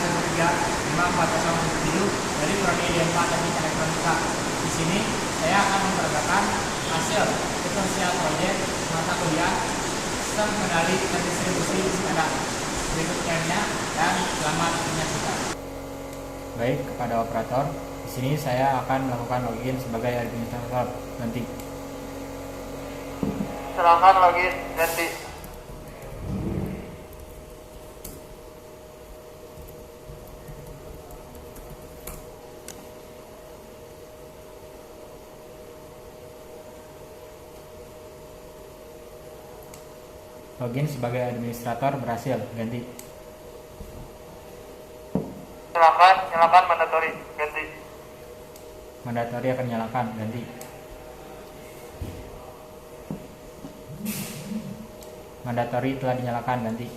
10354077 dari Prodi D4 Teknik Elektronika. Di sini saya akan memperagakan hasil potensial proyek mata kuliah sistem kendali dan distribusi sepeda. Berikutnya dan selamat menyaksikan. Baik, kepada operator, di sini saya akan melakukan login sebagai administrator nanti. Silakan login ganti. Login sebagai administrator berhasil, ganti. Silakan mandatory ganti. Mandatory akan nyalakan, ganti. Mandatory telah dinyalakan, ganti.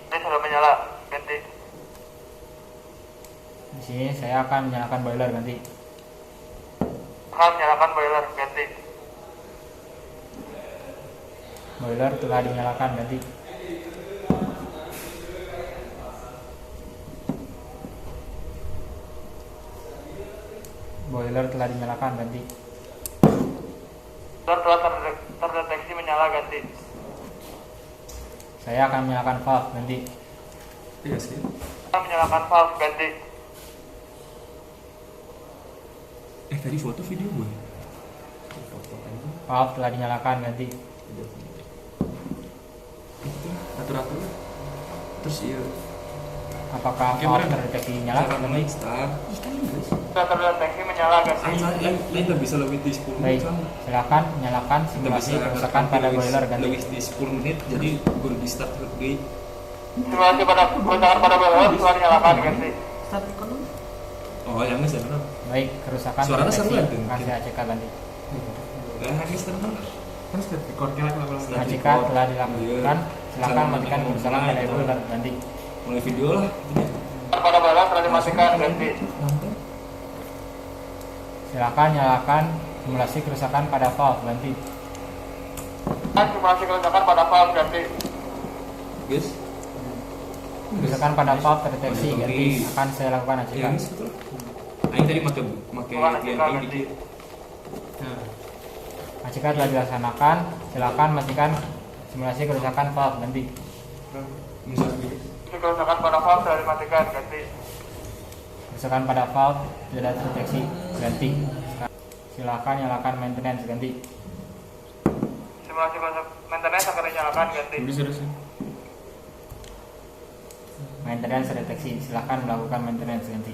Ini sudah menyala, ganti. Di sini saya akan menyalakan boiler, ganti. Akan menyalakan boiler, ganti. Boiler telah dinyalakan, ganti. Boiler telah dinyalakan, ganti. Boiler telah terdeteksi menyala, ganti. Saya akan menyalakan valve, ganti. Iya sih. Akan menyalakan valve, ganti. Tadi foto video gue. Foto aja. Valve telah dinyalakan, ganti. Itu atur-atur. Terus iya. Apakah Kamera valve terdeteksi nyala, ganti? Start. Ikan Inggris. Sudah terdeteksi menyala, ganti. Lain nggak bisa lebih di 10 Baik, menit. silakan nyalakan simulasi kerusakan pada boiler, ganti. Lebih di 10 menit, jadi gue di start lagi. Simulasi pada kerusakan pada boiler telah dinyalakan, ganti. Oh, yang ini sana. Baik, kerusakan Suaranya terdeteksi. seru ya, Masih ACK, ganti. Nah, ini sana. Kan sudah record lagi. ACK telah dilakukan. Silakan matikan kerusakan pada boiler, ganti. Mulai video lah. Pada boiler telah dimatikan, ganti. Silakan nyalakan simulasi kerusakan pada valve, ganti. Simulasi kerusakan pada valve, ganti. Guys. Kerusakan pada valve terdeteksi, ganti. Akan saya lakukan ACK. Ya, betul. Aing tadi pakai GNI dikit. Nah, ACK telah dilaksanakan. Silakan matikan simulasi kerusakan valve, ganti. misalnya Kerusakan pada valve telah dimatikan, ganti. Kerusakan pada valve tidak terdeteksi, ganti. Silakan nyalakan maintenance, ganti. Simulasi maintenance akan dinyalakan, ganti. bisa sih. Maintenance terdeteksi, silakan melakukan maintenance, ganti.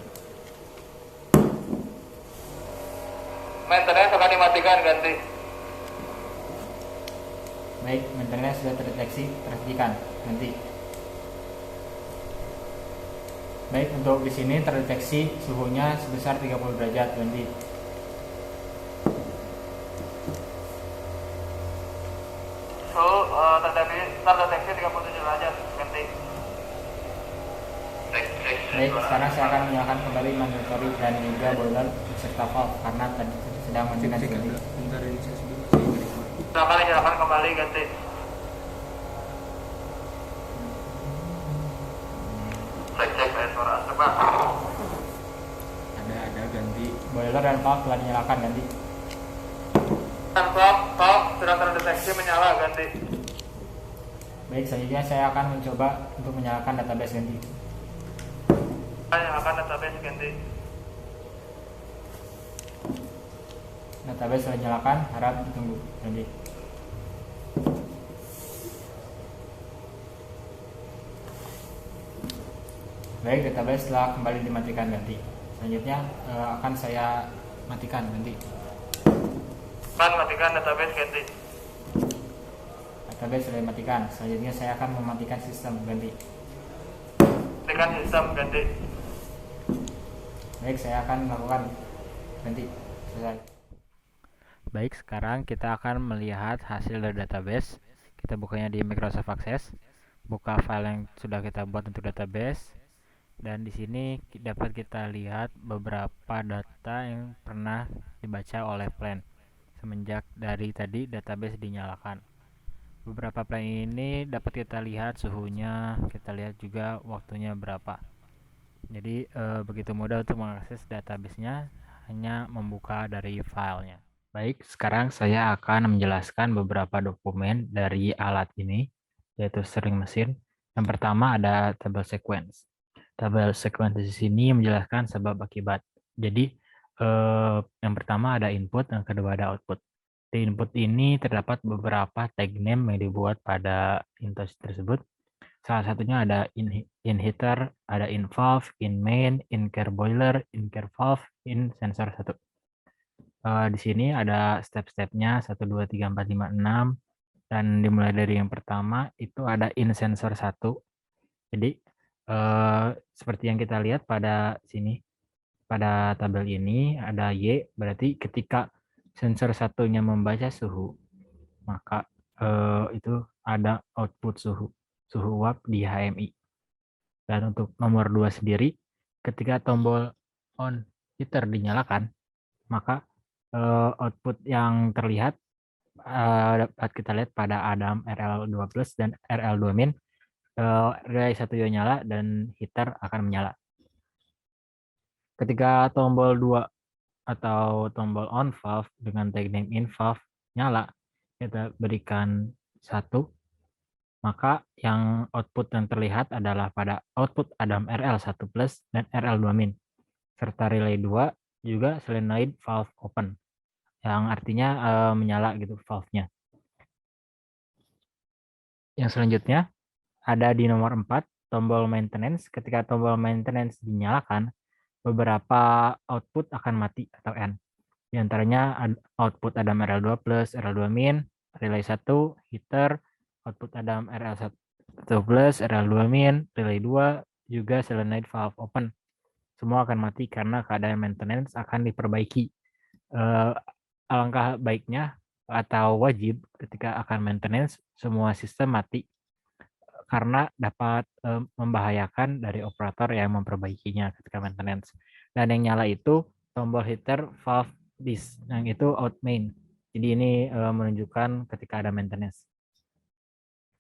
Maintenance akan dimatikan, ganti. Baik, maintenance sudah terdeteksi, terhentikan, ganti. Baik, untuk di sini terdeteksi suhunya sebesar 30 derajat, ganti. Suhu terdeteksi 37 derajat, ganti. Baik, sekarang saya akan menyalakan kembali mandatory dan juga boiler beserta valve karena tadi sedang maintenance, ganti. Bentar ini saya sudah. Silakan dinyalakan kembali, ganti. Cek suara asap, Pak. Ada ganti. Boiler dan valve telah dinyalakan, ganti. Dan valve sudah terdeteksi menyala, ganti. Baik, selanjutnya saya akan mencoba untuk menyalakan database, ganti. Nyalakan database, ganti. Database sudah dinyalakan, harap ditunggu, ganti. Baik, database telah kembali dimatikan, ganti. Selanjutnya akan saya matikan, ganti. Kan matikan database, ganti. Database sudah dimatikan. Selanjutnya saya akan mematikan sistem, ganti. Matikan sistem, ganti. Baik, saya akan melakukan, ganti. Selesai. Baik, sekarang kita akan melihat hasil dari database. Kita bukanya di Microsoft Access. Buka file yang sudah kita buat untuk database. Dan di sini dapat kita lihat beberapa data yang pernah dibaca oleh plan semenjak dari tadi database dinyalakan. beberapa plan ini dapat kita lihat suhunya, kita lihat juga waktunya berapa. Jadi begitu mudah untuk mengakses database-nya, hanya membuka dari filenya. Baik, sekarang saya akan menjelaskan beberapa dokumen dari alat ini, yaitu string mesin. Yang pertama ada table sequence. Tabel sequence di sini menjelaskan sebab akibat. Jadi yang pertama ada input, yang kedua ada output. Di input ini terdapat beberapa tag name yang dibuat pada InTouch tersebut. Salah satunya ada in heater, ada in valve, in main, in care boiler, in care valve, in sensor 1. Di sini ada step-stepnya 1, 2, 3, 4, 5, 6. Dan dimulai dari yang pertama itu ada in sensor 1. Jadi seperti yang kita lihat pada sini, pada tabel ini ada Y, berarti ketika sensor satunya membaca suhu, maka itu ada output suhu uap di HMI. Dan untuk nomor 2 sendiri, ketika tombol on heater dinyalakan, maka output yang terlihat dapat kita lihat pada Adam RL2 plus dan RL2 min. Relay 1 nyala dan heater akan menyala. Ketika tombol 2 atau tombol on valve dengan tag name in valve nyala, kita berikan 1, maka yang output yang terlihat adalah pada output Adam RL1 plus dan RL2 min, serta relay 2 juga solenoid valve open, yang artinya menyala gitu valve-nya. Yang selanjutnya ada di nomor 4, tombol maintenance. Ketika tombol maintenance dinyalakan, beberapa output akan mati atau N. Di antaranya output Adam RL2 plus, RL2 min, relay 1, heater, output Adam RL1 plus, RL2 min, relay 2, juga solenoid valve open. Semua akan mati karena keadaan maintenance akan diperbaiki. Alangkah baiknya atau wajib ketika akan maintenance, semua sistem mati karena dapat membahayakan dari operator yang memperbaikinya ketika maintenance. Dan yang nyala itu tombol heater valve this, yang itu out main. Jadi ini menunjukkan ketika ada maintenance.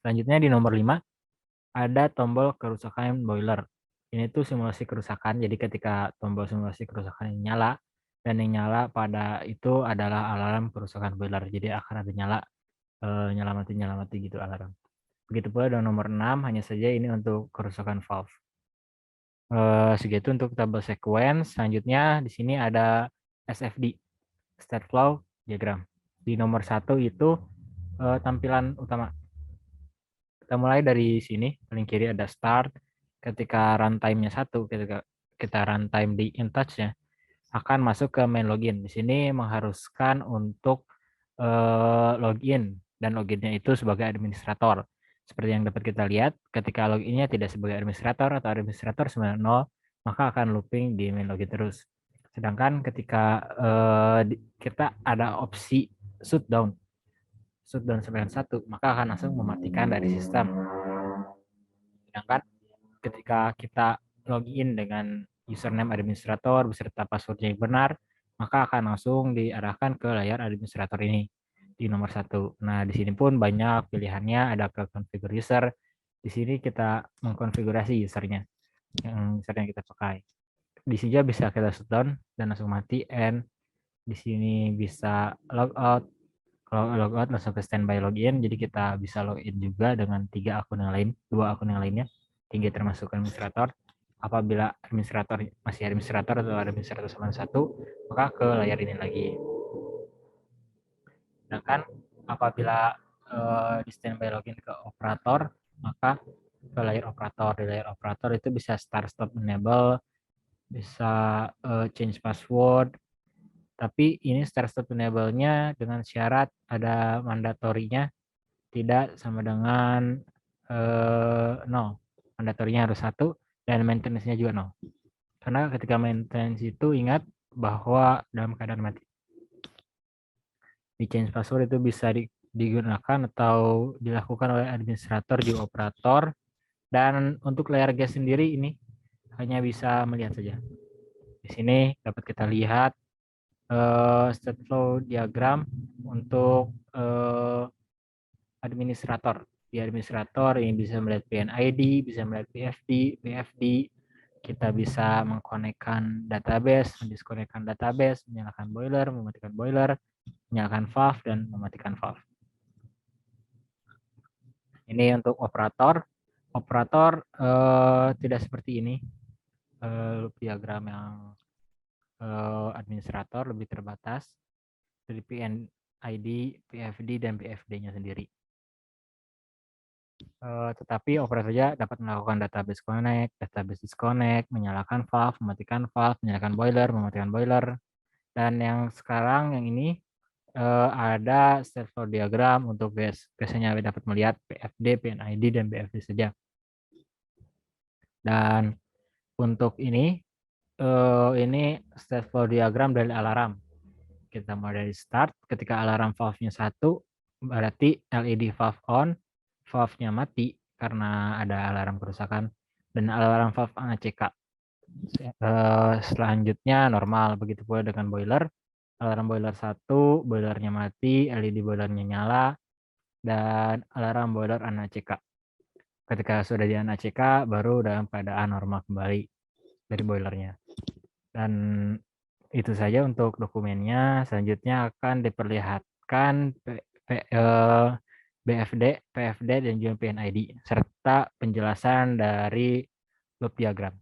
Selanjutnya di nomor 5 ada tombol kerusakan boiler. Ini tuh simulasi kerusakan. Jadi ketika tombol simulasi kerusakan ini nyala, dan yang nyala pada itu adalah alarm kerusakan boiler. Jadi akan ada nyala mati gitu alarm. Begitu pula dengan nomor 6, hanya saja ini untuk kerusakan valve. Segitu untuk tabel sequence. Selanjutnya di sini ada SFD, state flow diagram. Di nomor 1 itu tampilan utama. Kita mulai dari sini, paling kiri ada start. Ketika runtime-nya 1, ketika kita runtime di InTouch-nya, akan masuk ke main login. Di sini mengharuskan untuk login, dan loginnya itu sebagai administrator. Seperti yang dapat kita lihat, ketika loginnya tidak sebagai administrator atau administrator 90, maka akan looping di main login terus. Sedangkan ketika kita ada opsi shutdown 91, maka akan langsung mematikan dari sistem. Sedangkan ketika kita login dengan username administrator beserta passwordnya yang benar, maka akan langsung diarahkan ke layar administrator ini di nomor 1. Nah, di sini pun banyak pilihannya, ada ke configure user. Di sini kita mengkonfigurasi usernya, yang kita pakai. Di sini bisa kita shutdown dan langsung mati, and di sini bisa logout. Kalau logout langsung ke standby login, jadi kita bisa login juga dengan 3 akun yang lain, 2 akun yang lainnya, 3 termasuk administrator. Apabila administrator masih administrator atau administrator sama 1, maka ke layar ini lagi. Sedangkan apabila di standby login ke operator, maka ke layar operator. Di layar operator itu bisa start stop enable, bisa change password. Tapi ini start stop enable-nya dengan syarat ada mandatorinya tidak sama dengan 0. Mandatorinya harus 1 dan maintenance-nya juga 0. Karena ketika maintenance itu ingat bahwa dalam keadaan mati. Di change password itu bisa digunakan atau dilakukan oleh administrator di operator. Dan untuk layar gas sendiri ini hanya bisa melihat saja. Di sini dapat kita lihat state flow diagram untuk administrator. Di administrator ini bisa melihat PNID, bisa melihat BFD. Kita bisa mengkonekkan database, mendiskonekkan database, menyalakan boiler, mematikan boiler, menyalakan valve, dan mematikan valve. Ini untuk operator. Operator tidak seperti ini. Loop diagram yang administrator lebih terbatas dari PNID, PFD, dan BFD-nya sendiri. Tetapi operator saja dapat melakukan database connect, database disconnect, menyalakan valve, mematikan valve, menyalakan boiler, mematikan boiler. Dan yang sekarang yang ini ada state flow diagram untuk gas. Biasanya dapat melihat PFD, PNID, dan BFD saja. Dan untuk ini state flow diagram dari alarm. Kita mulai dari start. Ketika alarm valve-nya 1, berarti LED valve on, valve-nya mati karena ada alarm kerusakan, dan alarm valve ACK. Selanjutnya normal, begitu pula dengan boiler. Alarm boiler 1, boilernya mati, LED boilernya nyala, dan alarm boiler ACK. Ketika sudah di ACK, baru dalam keadaan normal kembali dari boilernya. Dan itu saja untuk dokumennya. Selanjutnya akan diperlihatkan BFD, PFD, dan juga PNID, serta penjelasan dari loop diagram.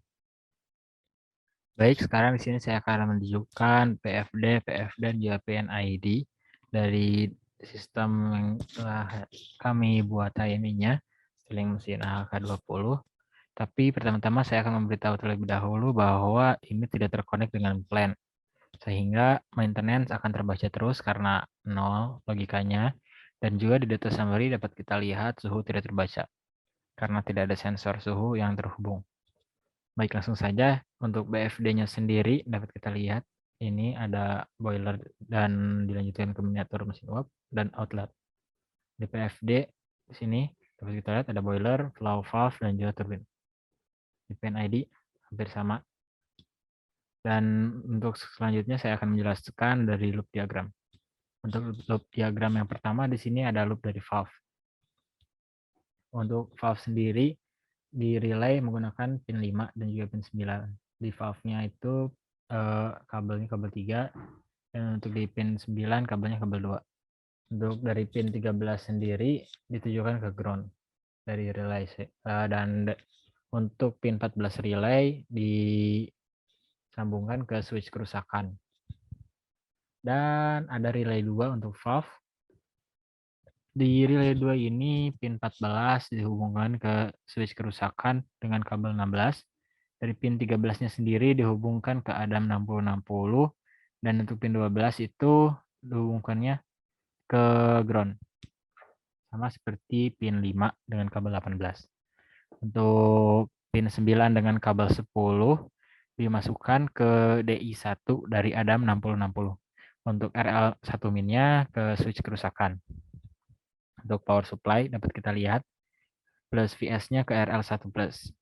Baik, sekarang di sini saya akan menunjukkan PFD, dan juga PNID dari sistem yang telah kami buat HMI-nya, Stirling mesin AHK20. Tapi pertama-tama saya akan memberitahu terlebih dahulu bahwa ini tidak terkonek dengan plan, sehingga maintenance akan terbaca terus karena 0 logikanya, dan juga di data summary dapat kita lihat suhu tidak terbaca karena tidak ada sensor suhu yang terhubung. Baik, langsung saja untuk BFD-nya sendiri dapat kita lihat ini ada boiler dan dilanjutkan ke miniatur mesin uap dan outlet. Di PFD di sini dapat kita lihat ada boiler, flow valve, dan juga turbin. Di PNID hampir sama. Dan untuk selanjutnya saya akan menjelaskan dari loop diagram. Untuk loop diagram yang pertama di sini ada loop dari valve. Untuk valve sendiri di relay menggunakan pin 5 dan juga pin 9. Di valve-nya itu kabelnya kabel 3, dan untuk di pin 9 kabelnya kabel 2. Untuk dari pin 13 sendiri ditujukan ke ground dari relay, dan untuk pin 14 relay disambungkan ke switch kerusakan. Dan ada relay 2 untuk valve. Di relay 2 ini pin 14 dihubungkan ke switch kerusakan dengan kabel 16. Dari pin 13-nya sendiri dihubungkan ke Adam 6060, dan untuk pin 12 itu dihubungkannya ke ground. Sama seperti pin 5 dengan kabel 18. Untuk pin 9 dengan kabel 10 dimasukkan ke DI1 dari Adam 6060. Untuk RL1 minnya ke switch kerusakan. Untuk power supply dapat kita lihat plus VS-nya ke RL1 plus.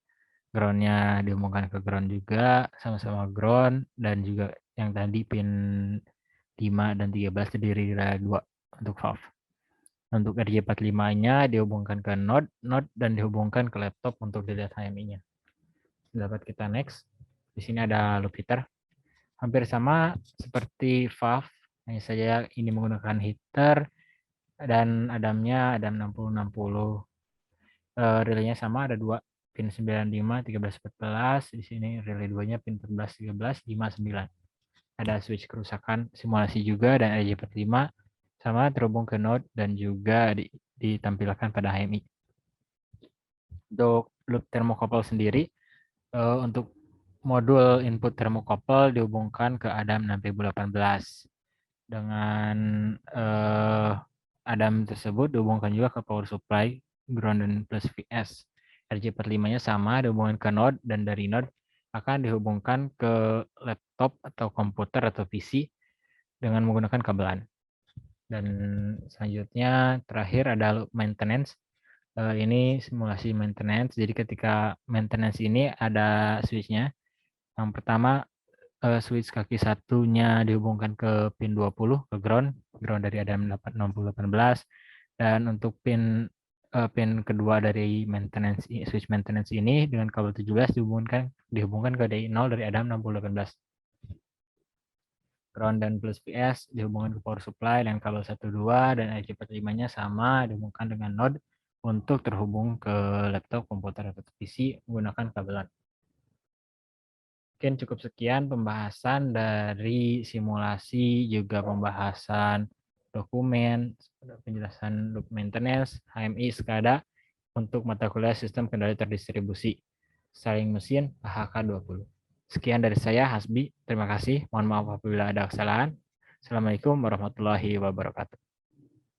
Ground-nya dihubungkan ke ground juga, sama-sama ground, dan juga yang tadi pin 5 dan 13 terdiri dari 2 untuk valve. Untuk RJ45-nya dihubungkan ke node, dan dihubungkan ke laptop untuk dilihat HMI-nya. Dapat kita next. Di sini ada loop heater. Hampir sama seperti valve, hanya saja ini menggunakan heater, dan Adamnya Adam 6060. Relaynya sama, ada 2, pin 95, 13, 14. Di sini relay 2-nya pin 14, 13, 5, 9. Ada switch kerusakan simulasi juga, dan RJ45 sama terhubung ke node dan juga ditampilkan pada HMI. Untuk loop thermocouple sendiri, untuk modul input thermocouple dihubungkan ke Adam 6018. Dengan Adam tersebut dihubungkan juga ke power supply, ground, dan plus VS. RJ45-nya sama dihubungkan ke node, dan dari node akan dihubungkan ke laptop atau komputer atau PC dengan menggunakan kabelan. Dan selanjutnya terakhir ada loop maintenance. Ini simulasi maintenance. Jadi ketika maintenance ini ada switch-nya. Yang pertama switch kaki satunya dihubungkan ke pin 20 ke ground dari Adam 6018, Dan untuk pin kedua dari switch maintenance ini dengan kabel 17 dihubungkan ke DI 0 dari Adam 6018. Ground dan plus PS dihubungkan ke power supply dengan kabel 12 dan RJ45-nya sama dihubungkan dengan node untuk terhubung ke laptop, komputer, atau PC menggunakan kabelan. Mungkin cukup sekian pembahasan dari simulasi, juga pembahasan dokumen, penjelasan loop maintenance, HMI, SCADA untuk mata kuliah sistem kendali terdistribusi, saling mesin HHK 20. Sekian dari saya, Hasbi. Terima kasih. Mohon maaf apabila ada kesalahan. Assalamualaikum warahmatullahi wabarakatuh.